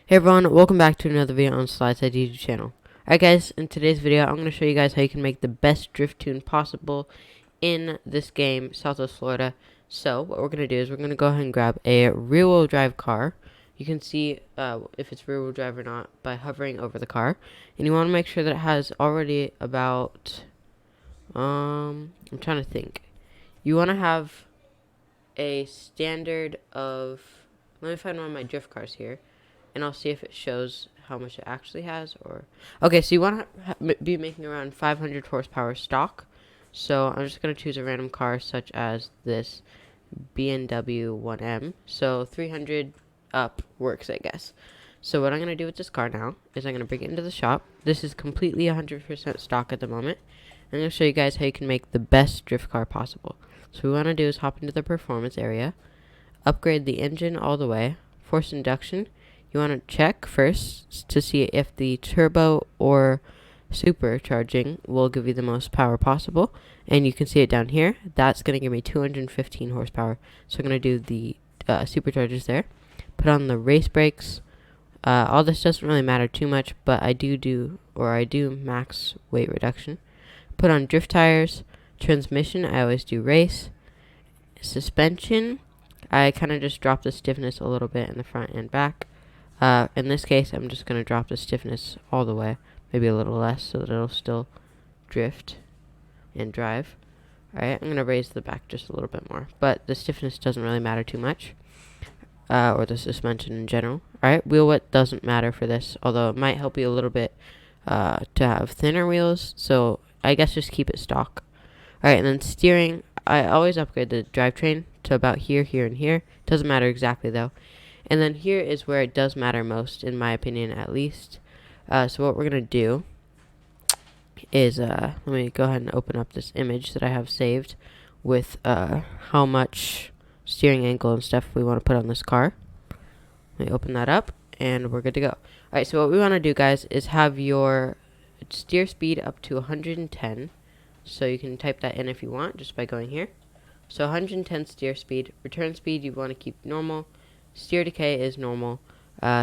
Hey everyone, welcome back to another video on SlideSide YouTube channel. Alright guys, in today's video I'm going to show you guys how you can make the best drift tune possible in this game, Southwest Florida. So what we're going to do is we're going to go ahead and grab a rear wheel drive car. You can see if it's rear wheel drive or not by hovering over the car. And you want to make sure that it has already about, I'm trying to think. You want to have a standard of, let me find one of my drift cars here. And I'll see if it shows how much it actually has. Or okay, so you want to be making around 500 horsepower stock. So I'm just going to choose a random car such as this BMW 1M. So 300 up works, I guess. So what I'm going to do with this car now is I'm going to bring it into the shop. This is completely 100% stock at the moment. I'm going to show you guys how you can make the best drift car possible. So what we want to do is hop into the performance area, upgrade the engine all the way, force induction. You want to check first to see if the turbo or supercharging will give you the most power possible. And you can see it down here. That's going to give me 215 horsepower. So I'm going to do the superchargers there. Put on the race brakes. All this doesn't really matter too much, but I do max weight reduction. Put on drift tires. Transmission, I always do race. Suspension, I kind of just drop the stiffness a little bit in the front and back. In this case, I'm just going to drop the stiffness all the way, maybe a little less, so that it'll still drift and drive. Alright, I'm going to raise the back just a little bit more, but the stiffness doesn't really matter too much, or the suspension in general. Alright, wheel width doesn't matter for this, although it might help you a little bit to have thinner wheels, so I guess just keep it stock. Alright, and then steering, I always upgrade the drivetrain to about here, here, and here. Doesn't matter exactly though. And then here is where it does matter most, in my opinion at least. So what we're going to do is, let me go ahead and open up this image that I have saved with how much steering angle and stuff we want to put on this car. Let me open that up, and we're good to go. Alright, so what we want to do, guys, is have your steer speed up to 110. So you can type that in if you want, just by going here. So 110 steer speed. Return speed you want to keep normal. Steer decay is normal.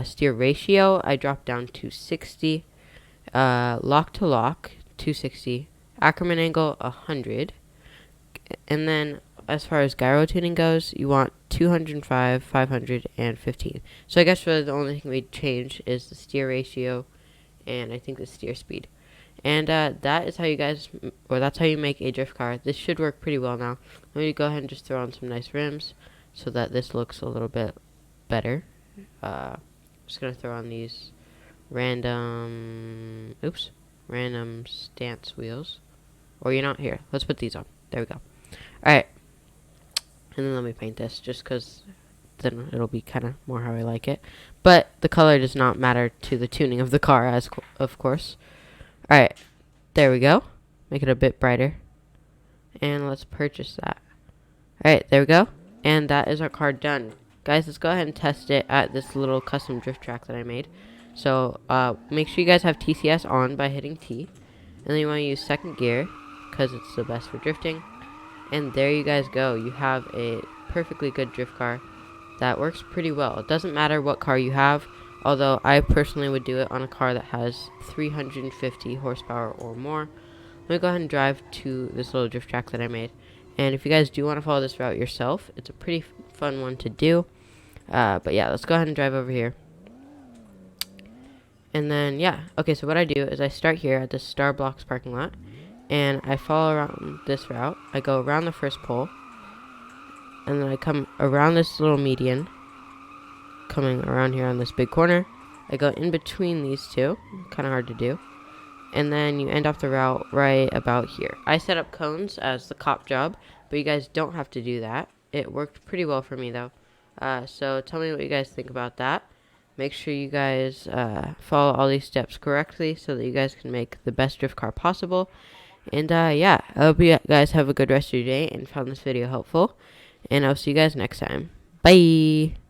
Steer ratio I dropped down to 60. Lock to lock 260. Ackerman angle 100. And then as far as gyro tuning goes, you want 205, 500, and 15. So I guess really the only thing we'd change is the steer ratio and I think the steer speed. And that is how you guys, or that's how you make a drift car. This should work pretty well now. Let me go ahead and just throw on some nice rims so that this looks a little bit better. I'm just going to throw on these random stance wheels. Or you're not here. Let's put these on. There we go. Alright. And then let me paint this just because then it'll be kind of more how I like it. But the color does not matter to the tuning of the car, of course. Alright, there we go. Make it a bit brighter. And let's purchase that. Alright, there we go. And that is our car done. Guys, let's go ahead and test it at this little custom drift track that I made. So, make sure you guys have TCS on by hitting T. And then you want to use second gear, because it's the best for drifting. And there you guys go. You have a perfectly good drift car that works pretty well. It doesn't matter what car you have. Although I personally would do it on a car that has 350 horsepower or more. Let me go ahead and drive to this little drift track that I made. And if you guys do want to follow this route yourself, it's a pretty fun one to do. But yeah, let's go ahead and drive over here. And then, yeah. Okay, so what I do is I start here at the Starblocks parking lot. And I follow around this route. I go around the first pole. And then I come around this little median. Coming around here on this big corner. I go in between these two. Kind of hard to do. And then you end off the route right about here. I set up cones as the cop job, but you guys don't have to do that. It worked pretty well for me though. So tell me what you guys think about that. Make sure you guys follow all these steps correctly so that you guys can make the best drift car possible. And yeah, I hope you guys have a good rest of your day and found this video helpful. And I'll see you guys next time. Bye!